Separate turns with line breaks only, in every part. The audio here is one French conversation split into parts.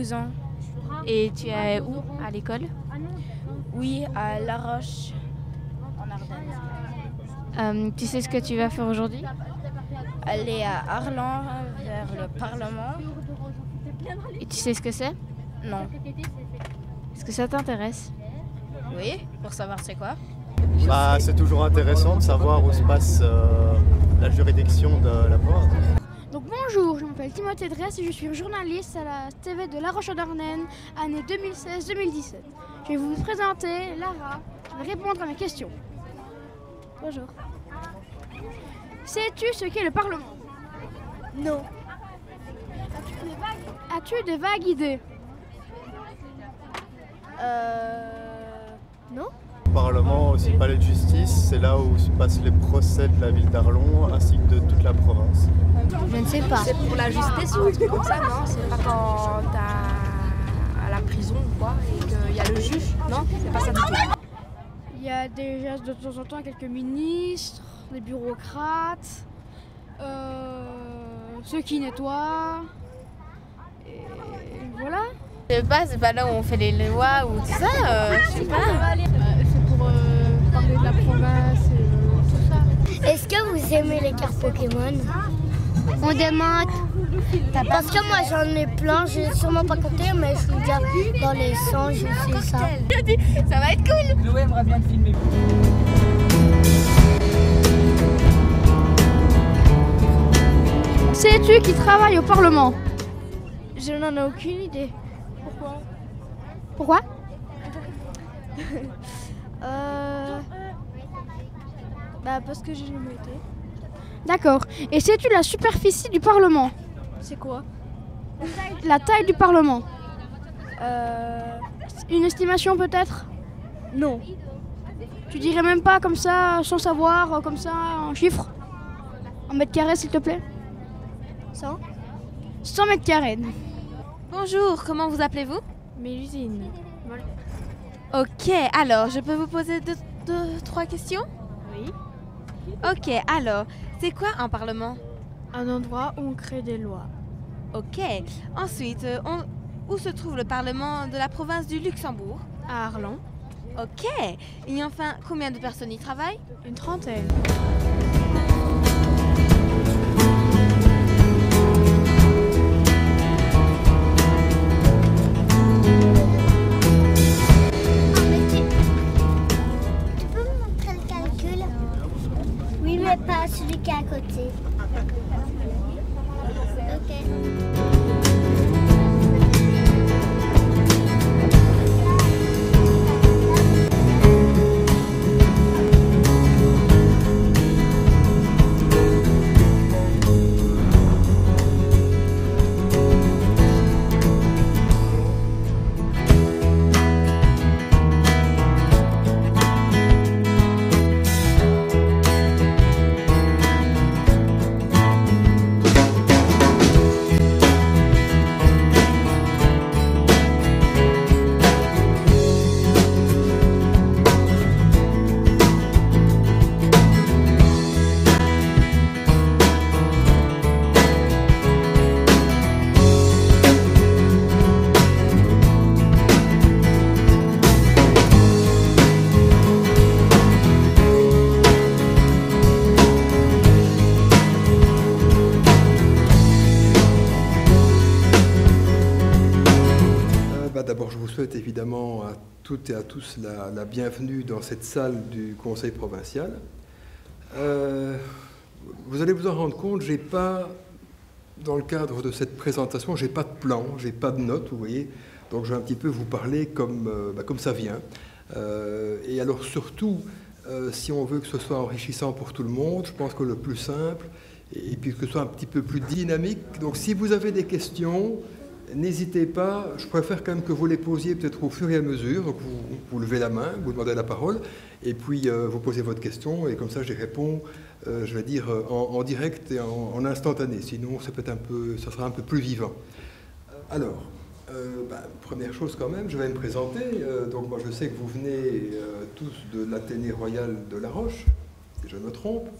12 ans.
Et tu es où à l'école?
Oui, à La Roche, en Ardennes.
Tu sais ce que tu vas faire aujourd'hui?
Aller à Arlan, vers le Parlement.
Et tu sais ce que c'est?
Non.
Est-ce que ça t'intéresse?
Oui, pour savoir c'est quoi.
C'est toujours intéressant de savoir où se passe la juridiction de la province.
Donc bonjour, je m'appelle Timothée Dress et je suis journaliste à la TV de La Roche-en-Ardennes, année 2016-2017. Je vais vous présenter Lara, qui va répondre à mes questions. Bonjour. Sais-tu ce qu'est le Parlement?
Non.
As-tu des vagues idées?
Non.
Le Parlement, aussi le palais de justice, c'est là où se passent les procès de la ville d'Arlon ainsi que de toute la province.
Je ne sais pas.
C'est pour la justice ou un truc comme ça, non? C'est pas quand t'es à la prison ou quoi et qu'il y a le juge, non? C'est pas ça du tout.
Il y a déjà de temps en temps quelques ministres, des bureaucrates, ceux qui nettoient, et voilà.
Je sais pas, c'est pas là où on fait les lois ou tout ça, je sais pas.
C'est pour parler de la province et tout ça.
Est-ce que vous aimez les cartes Pokémon? On demande. Parce que moi j'en ai plein, je vais sûrement pas compter, mais je suis déjà dans les 100, je sais ça.
Ça va être cool.
Chloé aimerait bien te filmer.
Sais-tu qui travaille au Parlement?
Je n'en ai aucune idée.
Pourquoi?
Parce que j'ai jamais été.
D'accord. Et sais-tu la superficie du Parlement?
C'est quoi?
La taille du Parlement? Une estimation peut-être?
Non.
Tu dirais même pas comme ça, sans savoir, comme ça, en chiffres? En mètres carrés s'il te plaît?
100?
100 mètres carrés.
Bonjour, comment vous appelez-vous?
Mélusine.
Ok, alors je peux vous poser trois questions?
Oui.
Ok, alors, c'est quoi un parlement?
Un endroit où on crée des lois.
Ok, ensuite, où se trouve le parlement de la province du Luxembourg?
À Arlon.
Ok, et enfin, combien de personnes y travaillent?
Une trentaine.
Tu peux me montrer le calcul? Oui, mais pas celui qui est à côté. Ok.
D'abord, je vous souhaite évidemment à toutes et à tous la bienvenue dans cette salle du Conseil provincial. Vous allez vous en rendre compte, j'ai pas, dans le cadre de cette présentation, j'ai pas de plan, j'ai pas de notes, vous voyez. Donc je vais un petit peu vous parler comme ça vient. Et alors surtout, si on veut que ce soit enrichissant pour tout le monde, je pense que le plus simple, et puis que ce soit un petit peu plus dynamique. Donc si vous avez des questions, n'hésitez pas, je préfère quand même que vous les posiez peut-être au fur et à mesure. Donc vous levez la main, vous demandez la parole, et puis vous posez votre question, et comme ça j'y réponds, je vais dire, en direct et en instantané. Sinon, ça sera un peu plus vivant. Alors, première chose quand même, je vais me présenter. Donc moi je sais que vous venez tous de l'Athénée royal de La Roche, si je me trompe.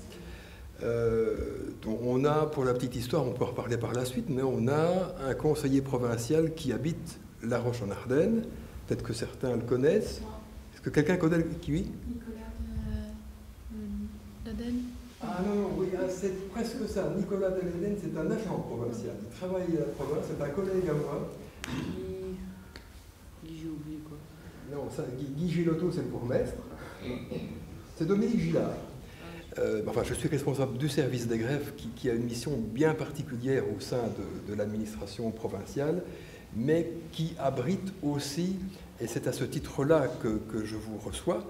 Donc on a, pour la petite histoire, on peut en reparler par la suite, mais on a un conseiller provincial qui habite La Roche-en-Ardenne. Peut-être que certains le connaissent. Est-ce que quelqu'un connaît qui oui?
Nicolas Deladen.
Ah non, oui, c'est presque ça. Nicolas Deladen, c'est un agent provincial. Il travaille à la province, c'est un collègue à moi.
J'ai oublié quoi.
Non, ça, Guy Gilotto, c'est le bourgmestre. C'est Dominique Gillard. Enfin, je suis responsable du service des greffes qui a une mission bien particulière au sein de l'administration provinciale, mais qui abrite aussi, et c'est à ce titre-là que je vous reçois,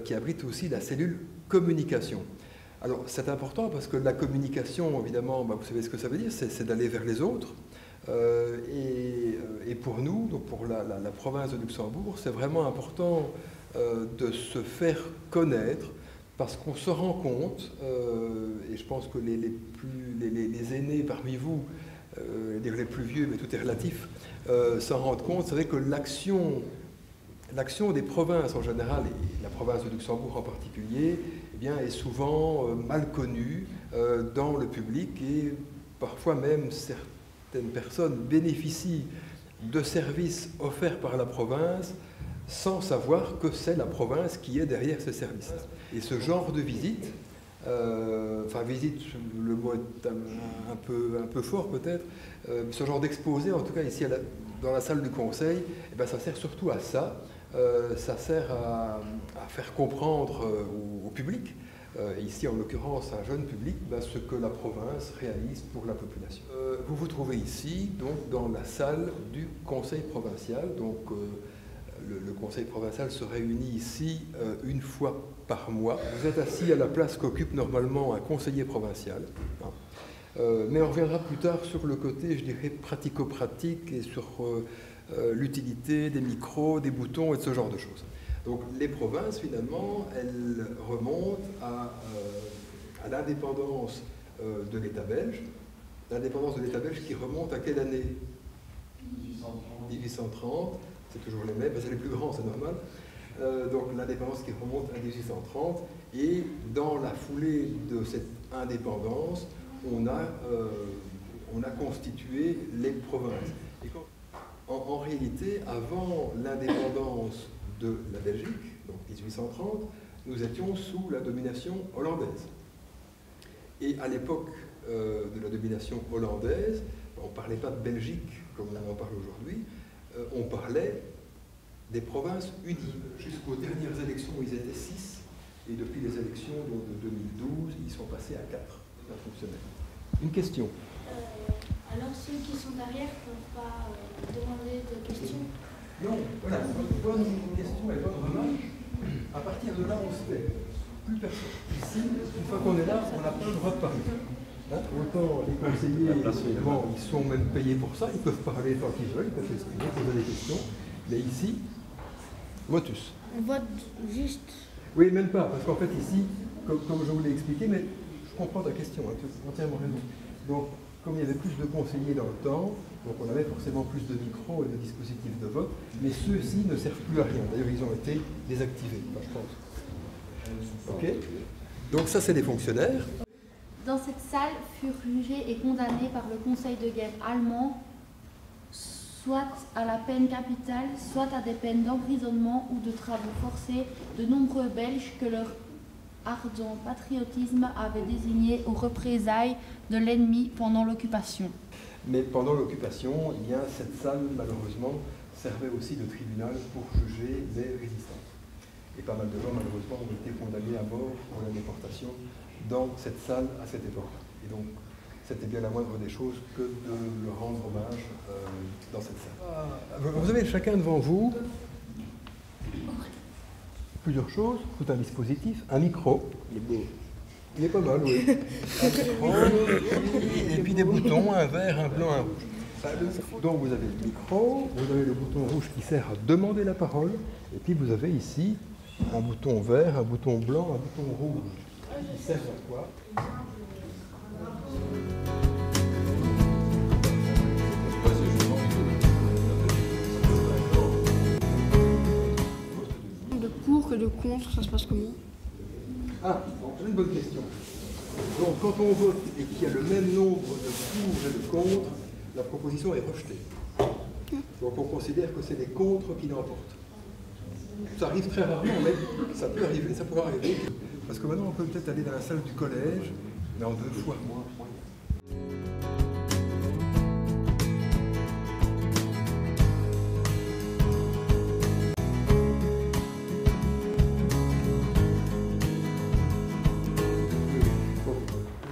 qui abrite aussi la cellule communication. Alors, c'est important parce que la communication, évidemment, vous savez ce que ça veut dire, c'est d'aller vers les autres. Et pour nous, donc pour la province de Luxembourg, c'est vraiment important de se faire connaître, parce qu'on se rend compte, et je pense que les aînés parmi vous, les plus vieux, mais tout est relatif, s'en rendent compte. C'est vrai que l'action des provinces en général, et la province de Luxembourg en particulier, eh bien, est souvent mal connue dans le public, et parfois même certaines personnes bénéficient de services offerts par la province sans savoir que c'est la province qui est derrière ce service. Et ce genre de visite, enfin visite, le mot est un peu fort peut-être, ce genre d'exposé, en tout cas ici dans la salle du conseil, eh bien, ça sert surtout à ça. Ça sert à faire comprendre au public, ici en l'occurrence un jeune public, ce que la province réalise pour la population. Vous vous trouvez ici donc dans la salle du conseil provincial. Donc, le conseil provincial se réunit ici une fois par mois. Vous êtes assis à la place qu'occupe normalement un conseiller provincial. Mais on reviendra plus tard sur le côté, je dirais, pratico-pratique et sur l'utilité des micros, des boutons et de ce genre de choses. Donc les provinces, finalement, elles remontent à l'indépendance de l'État belge. L'indépendance de l'État belge qui remonte à quelle année? 1830. C'est toujours les mêmes, c'est les plus grands, c'est normal. Donc l'indépendance qui remonte à 1830, et dans la foulée de cette indépendance, on a constitué les provinces. Et en réalité, avant l'indépendance de la Belgique, donc 1830, nous étions sous la domination hollandaise. Et à l'époque de la domination hollandaise, on ne parlait pas de Belgique comme on en parle aujourd'hui, on parlait des provinces unies. Jusqu'aux dernières élections, ils étaient 6, et depuis les élections de 2012, ils sont passés à 4 fonctionnaires. Une question.
Alors ceux qui sont derrière ne peuvent pas demander de questions?
Non, voilà, bonne question et bonne remarque. À partir de là, on se fait. Plus personne. Ici, une fois qu'on est là, on n'a pas le droit de parler. Autant les conseillers, évidemment, ils sont même payés pour ça, ils peuvent parler tant qu'ils veulent, ils peuvent s'exprimer, poser des questions. Mais ici, motus.
On vote juste.
Oui, même pas, parce qu'en fait ici, comme je vous l'ai expliqué, mais je comprends ta question, tu as entièrement raison. Donc, comme il y avait plus de conseillers dans le temps, donc on avait forcément plus de micros et de dispositifs de vote, mais ceux-ci ne servent plus à rien. D'ailleurs, ils ont été désactivés, enfin, je pense. Ok. Donc ça, c'est des fonctionnaires.
Dans cette salle furent jugés et condamnés par le conseil de guerre allemand, soit à la peine capitale, soit à des peines d'emprisonnement ou de travaux forcés, de nombreux Belges que leur ardent patriotisme avait désignés aux représailles de l'ennemi pendant l'occupation.
Mais pendant l'occupation, eh bien, cette salle, malheureusement, servait aussi de tribunal pour juger les résistants. Et pas mal de gens, malheureusement, ont été condamnés à mort pour la déportation dans cette salle à cette époque. Et donc, c'était bien la moindre des choses que de leur rendre hommage dans cette salle. Vous avez chacun devant vous plusieurs choses, tout un dispositif, un micro. Il est beau. Il est pas mal, oui. Un micro, et puis des boutons, un vert, un blanc, un rouge. Donc vous avez le micro, vous avez le bouton rouge qui sert à demander la parole, et puis vous avez ici un bouton vert, un bouton blanc, un bouton rouge. Qui sert à quoi?
De pour que de contre, ça se passe comment?
Ah, c'est une bonne question. Donc quand on vote et qu'il y a le même nombre de pour et de contre, la proposition est rejetée. Donc on considère que c'est les contre qui l'emportent. Ça arrive très rarement, mais ça peut arriver, ça pourra arriver. Parce que maintenant on peut peut-être aller dans la salle du collège, mais en 2 fois moins.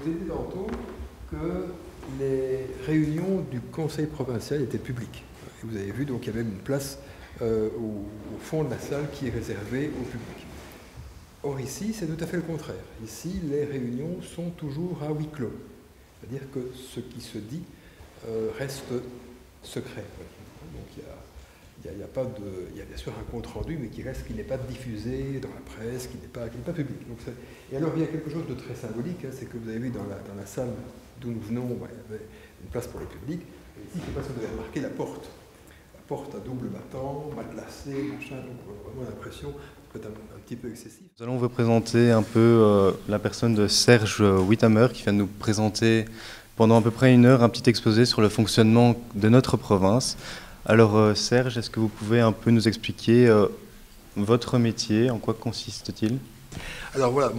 Vous avez dit tantôt que les réunions du conseil provincial étaient publiques. Et vous avez vu, donc il y avait une place au fond de la salle qui est réservée au public. Or ici, c'est tout à fait le contraire. Ici, les réunions sont toujours à huis clos. C'est-à-dire que ce qui se dit reste secret. Donc il y a bien sûr un compte rendu, mais qui n'est pas diffusé dans la presse, qui n'est pas public. Donc et alors il y a quelque chose de très symbolique, hein, c'est que vous avez vu dans la salle d'où nous venons, il y avait une place pour le public. Et ici, je ne sais pas si vous avez remarqué la porte. Porte à double battant, matelassée, machin, donc vraiment l'impression que c'est un petit peu excessif.
Nous allons vous présenter un peu la personne de Serge Whithammer qui vient de nous présenter pendant à peu près 1 heure un petit exposé sur le fonctionnement de notre province. Alors Serge, est-ce que vous pouvez un peu nous expliquer votre métier, en quoi consiste-t-il?
Alors voilà,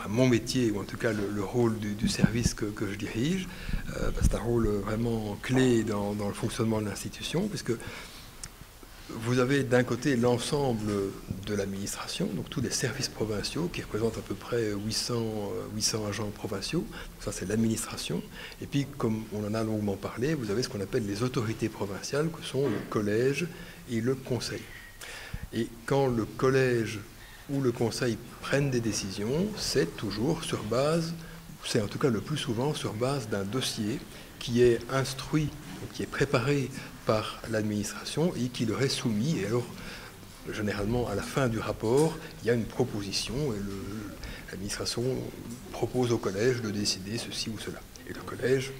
mon métier, ou en tout cas le rôle du service que je dirige, c'est un rôle vraiment clé dans le fonctionnement de l'institution, puisque vous avez d'un côté l'ensemble de l'administration, donc tous les services provinciaux qui représentent à peu près 800 agents provinciaux, ça c'est l'administration, et puis comme on en a longuement parlé, vous avez ce qu'on appelle les autorités provinciales, que sont le collège et le conseil. Et quand le collège ou le conseil prennent des décisions, c'est toujours sur base, c'est en tout cas le plus souvent sur base d'un dossier qui est instruit, qui est préparé par l'administration et qui leur est soumis. Et alors, généralement, à la fin du rapport, il y a une proposition et l'administration propose au collège de décider ceci ou cela. Et le collège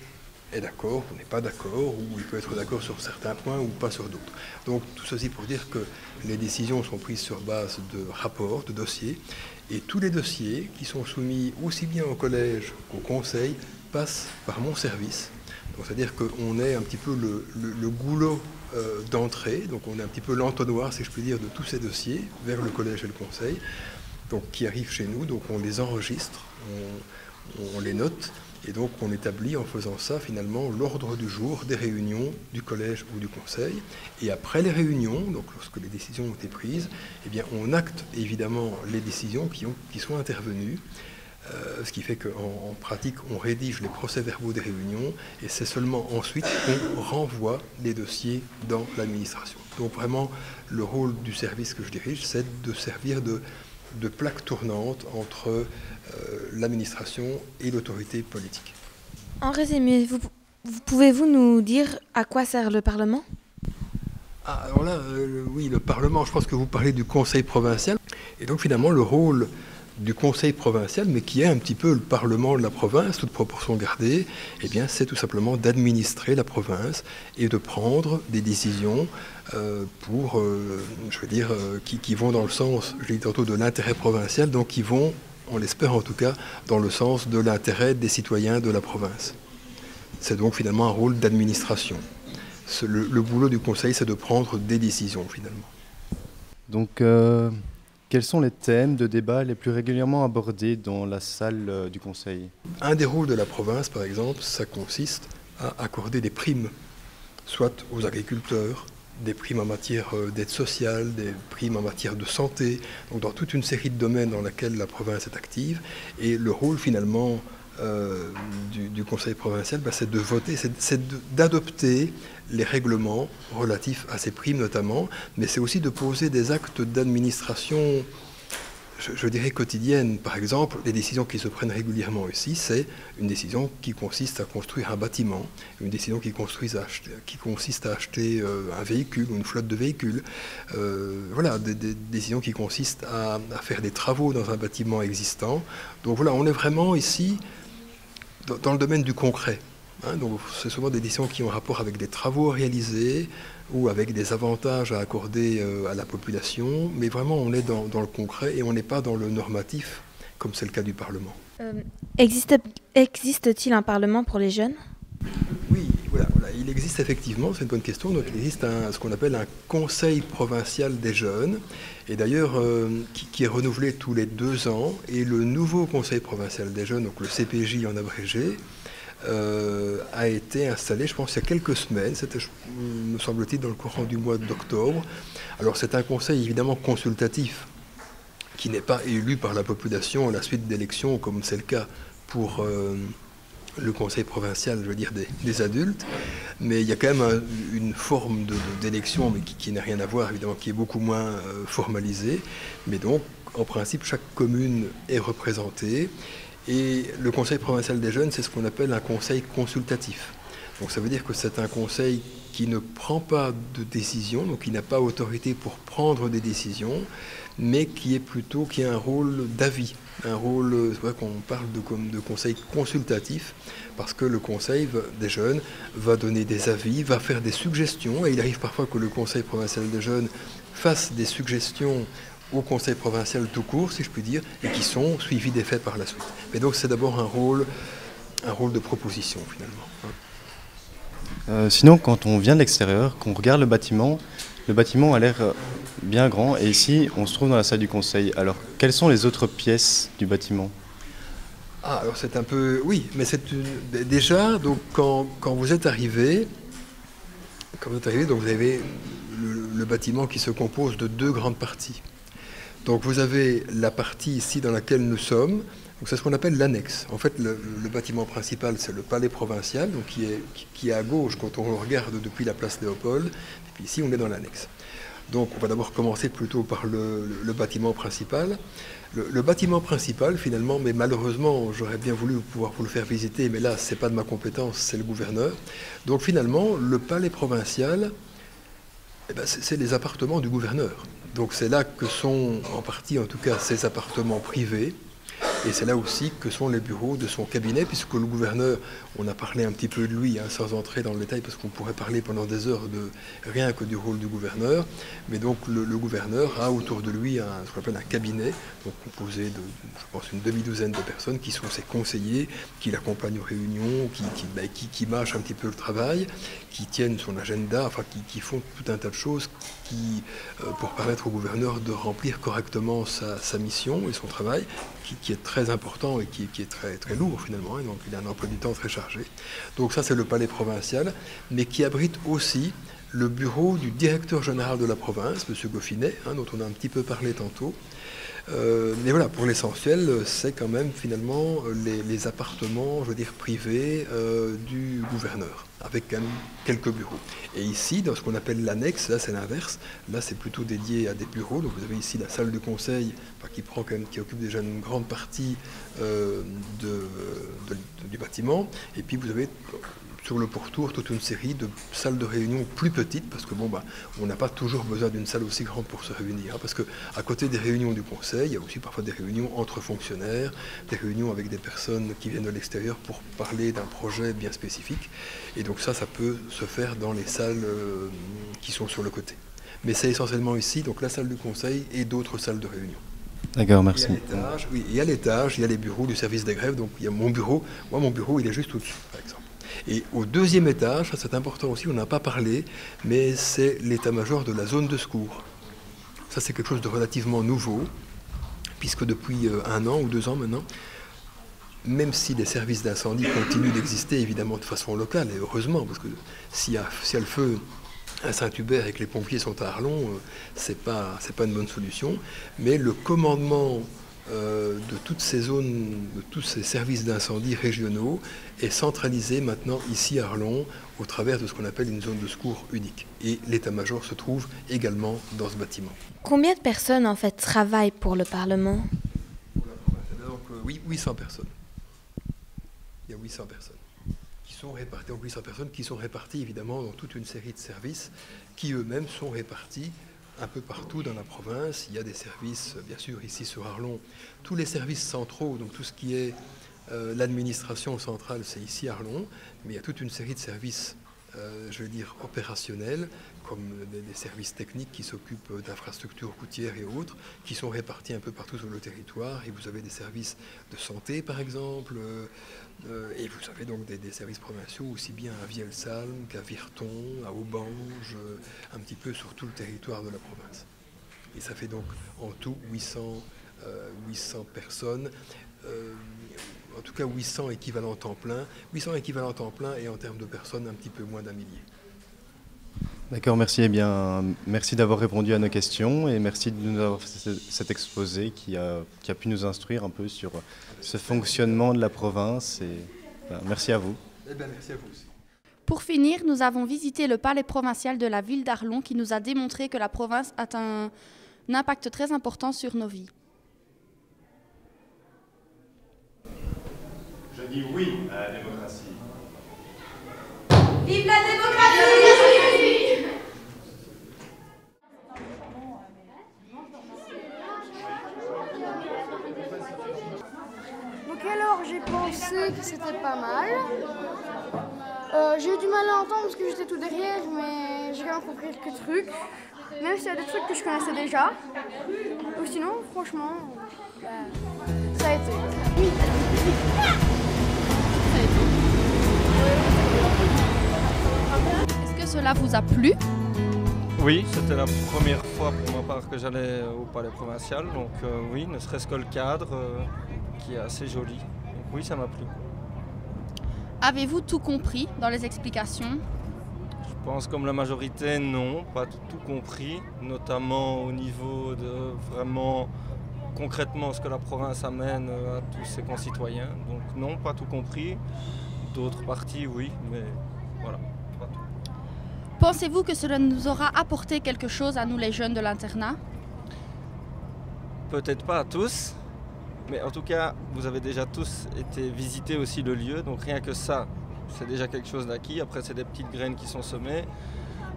est d'accord ou n'est pas d'accord, ou il peut être d'accord sur certains points ou pas sur d'autres. Donc tout ceci pour dire que les décisions sont prises sur base de rapports, de dossiers, et tous les dossiers qui sont soumis aussi bien au collège qu'au conseil passent par mon service. Donc c'est-à-dire qu'on est un petit peu le goulot d'entrée, donc on est un petit peu l'entonnoir, si je puis dire, de tous ces dossiers vers le collège et le conseil, donc qui arrivent chez nous, donc on les enregistre, on les note. Et donc on établit en faisant ça finalement l'ordre du jour des réunions du collège ou du conseil. Et après les réunions, donc lorsque les décisions ont été prises, eh bien on acte évidemment les décisions qui sont intervenues. Ce qui fait qu'en pratique, on rédige les procès-verbaux des réunions et c'est seulement ensuite qu'on renvoie les dossiers dans l'administration. Donc vraiment, le rôle du service que je dirige, c'est de servir de plaque tournante entre l'administration et l'autorité politique.
En résumé, pouvez-vous nous dire à quoi sert le Parlement?
Alors là, oui, le Parlement, je pense que vous parlez du Conseil provincial. Et donc finalement, le rôle du Conseil provincial, mais qui est un petit peu le Parlement de la province, toute proportion gardée, eh bien, c'est tout simplement d'administrer la province et de prendre des décisions pour, je veux dire, qui vont dans le sens, je l'ai dit tantôt, de l'intérêt provincial, donc qui vont, on l'espère en tout cas, dans le sens de l'intérêt des citoyens de la province. C'est donc finalement un rôle d'administration. Le boulot du Conseil, c'est de prendre des décisions, finalement.
Donc, quels sont les thèmes de débat les plus régulièrement abordés dans la salle du Conseil?
Un des rôles de la province, par exemple, ça consiste à accorder des primes, soit aux agriculteurs, des primes en matière d'aide sociale, des primes en matière de santé, donc dans toute une série de domaines dans lesquels la province est active. Et le rôle, finalement, du Conseil provincial, c'est de voter, c'est d'adopter les règlements relatifs à ces primes notamment, mais c'est aussi de poser des actes d'administration, je dirais quotidienne. Par exemple, les décisions qui se prennent régulièrement ici, c'est une décision qui consiste à construire un bâtiment, une décision qui consiste à acheter un véhicule ou une flotte de véhicules, voilà, des décisions qui consistent à faire des travaux dans un bâtiment existant. Donc voilà, on est vraiment ici dans le domaine du concret. Donc c'est souvent des décisions qui ont rapport avec des travaux réalisés ou avec des avantages à accorder à la population, mais vraiment on est dans le concret et on n'est pas dans le normatif comme c'est le cas du Parlement.
Existe-t-il un Parlement pour les jeunes?
Oui, voilà, il existe effectivement, c'est une bonne question, donc il existe ce qu'on appelle un Conseil provincial des jeunes, et d'ailleurs qui est renouvelé tous les 2 ans, et le nouveau Conseil provincial des jeunes, donc le CPJ en abrégé, a été installé, je pense, il y a quelques semaines, c'était, me semble-t-il, dans le courant du mois d'octobre. Alors c'est un conseil évidemment consultatif, qui n'est pas élu par la population à la suite d'élections, comme c'est le cas pour le conseil provincial, je veux dire, des adultes, mais il y a quand même une forme d'élection, mais qui n'a rien à voir, évidemment, qui est beaucoup moins formalisée. Mais donc, en principe, chaque commune est représentée, et le conseil provincial des jeunes, c'est ce qu'on appelle un conseil consultatif. Donc ça veut dire que c'est un conseil qui ne prend pas de décision, donc qui n'a pas autorité pour prendre des décisions, mais qui a un rôle d'avis, un rôle, c'est vrai qu'on parle de conseil consultatif, parce que le conseil des jeunes va donner des avis, va faire des suggestions, et il arrive parfois que le conseil provincial des jeunes fasse des suggestions au conseil provincial tout court, si je puis dire, et qui sont suivies des faits par la suite. Mais donc c'est d'abord un rôle de proposition, finalement.
Sinon, quand on vient de l'extérieur, qu'on regarde le bâtiment a l'air bien grand, et ici, on se trouve dans la salle du conseil. Alors, quelles sont les autres pièces du bâtiment?
Ah, alors c'est un peu... Oui, mais déjà, donc, quand vous êtes arrivé, donc vous avez le bâtiment qui se compose de 2 grandes parties. Donc vous avez la partie ici dans laquelle nous sommes, donc c'est ce qu'on appelle l'annexe. En fait, le bâtiment principal, c'est le palais provincial, donc qui est à gauche quand on le regarde depuis la place Léopold, et puis ici on est dans l'annexe. Donc on va d'abord commencer plutôt par le bâtiment principal. Le bâtiment principal, finalement, mais malheureusement, j'aurais bien voulu pouvoir vous le faire visiter, mais là, ce n'est pas de ma compétence, c'est le gouverneur. Donc finalement, le palais provincial, c'est les appartements du gouverneur. Donc c'est là que sont, en partie en tout cas, ces appartements privés. Et c'est là aussi que sont les bureaux de son cabinet, puisque le gouverneur, on a parlé un petit peu de lui, sans entrer dans le détail, parce qu'on pourrait parler pendant des heures de rien que du rôle du gouverneur. Mais donc le gouverneur a autour de lui ce qu'on appelle un cabinet, donc composé de, je pense, une demi-douzaine de personnes qui sont ses conseillers, qui l'accompagnent aux réunions, qui mâchent un petit peu le travail, qui tiennent son agenda, enfin qui font tout un tas de choses pour permettre au gouverneur de remplir correctement sa mission et son travail, qui est très important et qui est très, très lourd finalement, et donc il a un emploi du temps très chargé. Donc ça c'est le palais provincial, mais qui abrite aussi le bureau du directeur général de la province, M. Goffinet, dont on a un petit peu parlé tantôt. Mais voilà, pour l'essentiel, c'est quand même finalement les appartements, je veux dire, privés du gouverneur, avec quand même quelques bureaux. Et ici, dans ce qu'on appelle l'annexe, là c'est l'inverse, là c'est plutôt dédié à des bureaux. Donc vous avez ici la salle de conseil, qui occupe déjà une grande partie du bâtiment. Et puis vous avez sur le pourtour toute une série de salles de réunion plus petites, parce que on n'a pas toujours besoin d'une salle aussi grande pour se réunir, parce que à côté des réunions du conseil, il y a aussi parfois des réunions entre fonctionnaires, des réunions avec des personnes qui viennent de l'extérieur pour parler d'un projet bien spécifique, et donc ça peut se faire dans les salles qui sont sur le côté. Mais c'est essentiellement ici, donc la salle du conseil et d'autres salles de réunion.
D'accord, merci.
Et à l'étage, il y a les bureaux du service des grèves, donc il y a mon bureau. Moi, mon bureau, il est juste au-dessus, par exemple. Et au 2e étage, ça c'est important aussi, on n'a pas parlé, mais c'est l'état-major de la zone de secours. Ça c'est quelque chose de relativement nouveau, puisque depuis 1 an ou 2 ans maintenant, même si les services d'incendie continuent d'exister évidemment de façon locale, et heureusement, parce que s'il y a le feu à Saint-Hubert et que les pompiers sont à Arlon, c'est pas une bonne solution, mais le commandement de toutes ces zones, de tous ces services d'incendie régionaux est centralisé maintenant ici à Arlon au travers de ce qu'on appelle une zone de secours unique. Et l'état-major se trouve également dans ce bâtiment.
Combien de personnes en fait travaillent pour le Parlement?
Donc 800 personnes. Il y a 800 personnes qui sont réparties, donc 800 personnes qui sont réparties évidemment dans toute une série de services qui eux-mêmes sont répartis un peu partout dans la province. Il y a des services, bien sûr, ici sur Arlon, tous les services centraux, donc tout ce qui est l'administration centrale, c'est ici à Arlon, mais il y a toute une série de services je vais dire, opérationnels, comme des services techniques qui s'occupent d'infrastructures routières et autres, qui sont répartis un peu partout sur le territoire. Et vous avez des services de santé, par exemple, et vous avez donc des services provinciaux aussi bien à Vielsalm qu'à Virton, à Aubange, un petit peu sur tout le territoire de la province. Et ça fait donc en tout 800 personnes, en tout cas 800 équivalents temps plein. 800 équivalents temps plein et en termes de personnes, un petit peu moins d'1 millier.
D'accord, merci. Eh bien, merci d'avoir répondu à nos questions et merci de nous avoir fait cet exposé qui a pu nous instruire un peu sur ce fonctionnement de la province. Et, merci à vous.
Eh bien, merci à vous aussi.
Pour finir, nous avons visité le palais provincial de la ville d'Arlon qui nous a démontré que la province a un impact très important sur nos vies.
Je dis oui à la démocratie.
Vive la démocratie!
Donc alors j'ai pensé que c'était pas mal. J'ai eu du mal à entendre parce que j'étais tout derrière, mais j'ai quand même compris quelques trucs. Même s'il y a des trucs que je connaissais déjà. Ou sinon, franchement, ça a été.
Est-ce que cela vous a plu?
Oui, c'était la première fois pour ma part que j'allais au palais provincial, donc oui, ne serait-ce que le cadre qui est assez joli. Donc oui, ça m'a plu.
Avez-vous tout compris dans les explications?
Je pense comme la majorité, non, pas tout compris, notamment au niveau de vraiment concrètement ce que la province amène à tous ses concitoyens. Donc non, pas tout compris. D'autres parties, oui, mais voilà, pas tout.
Pensez-vous que cela nous aura apporté quelque chose à nous les jeunes de l'internat?
Peut-être pas à tous, mais en tout cas, vous avez déjà tous été visiter aussi le lieu, donc rien que ça, c'est déjà quelque chose d'acquis. Après, c'est des petites graines qui sont semées,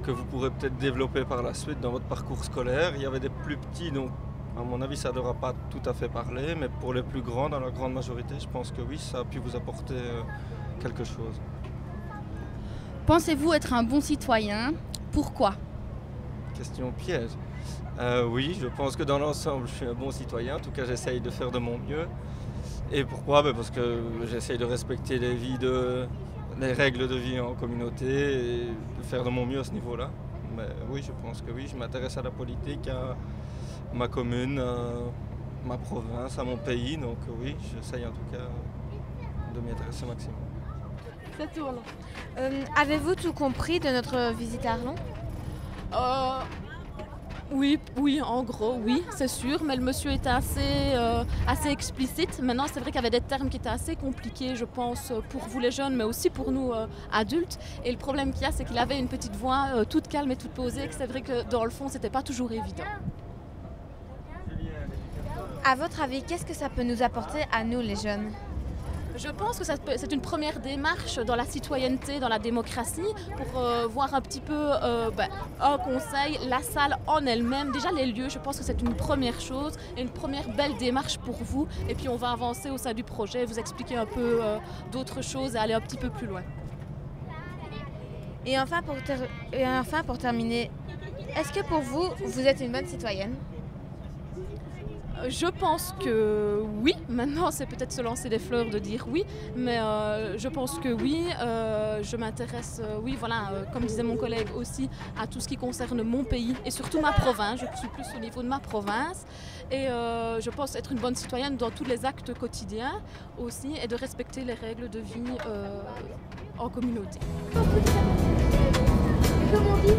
que vous pourrez peut-être développer par la suite dans votre parcours scolaire. Il y avait des plus petits, donc à mon avis, ça n'aura pas tout à fait parlé, mais pour les plus grands, dans la grande majorité, je pense que oui, ça a pu vous apporter quelque chose.
Pensez-vous être un bon citoyen? Pourquoi?
Question piège. Oui, je pense que dans l'ensemble, je suis un bon citoyen. En tout cas, j'essaye de faire de mon mieux. Et pourquoi? Parce que j'essaye de respecter les règles de vie en communauté et de faire de mon mieux à ce niveau-là. Mais oui, je pense que oui, je m'intéresse à la politique, à ma commune, à ma province, à mon pays. Donc oui, j'essaye en tout cas de m'y intéresser au maximum.
Ça tourne. Avez-vous tout compris de notre visite à Arlon?
Oui, en gros, oui, c'est sûr, mais le monsieur était assez explicite. Maintenant, c'est vrai qu'il y avait des termes qui étaient assez compliqués, je pense, pour vous les jeunes, mais aussi pour nous adultes. Et le problème qu'il y a, c'est qu'il avait une petite voix toute calme et toute posée, que c'est vrai que dans le fond, c'était pas toujours évident.
À votre avis, qu'est-ce que ça peut nous apporter à nous, les jeunes?
Je pense que c'est une première démarche dans la citoyenneté, dans la démocratie, pour voir un petit peu un conseil, la salle en elle-même. Déjà les lieux, je pense que c'est une première chose et une première belle démarche pour vous. Et puis on va avancer au sein du projet, vous expliquer un peu d'autres choses et aller un petit peu plus loin.
Et enfin, pour terminer, est-ce que pour vous, vous êtes une bonne citoyenne?
Je pense que oui. Maintenant, c'est peut-être se lancer des fleurs de dire oui, mais je pense que oui. Je m'intéresse, comme disait mon collègue aussi, à tout ce qui concerne mon pays et surtout ma province. Je suis plus au niveau de ma province et je pense être une bonne citoyenne dans tous les actes quotidiens aussi et de respecter les règles de vie en communauté.
Comment on dit?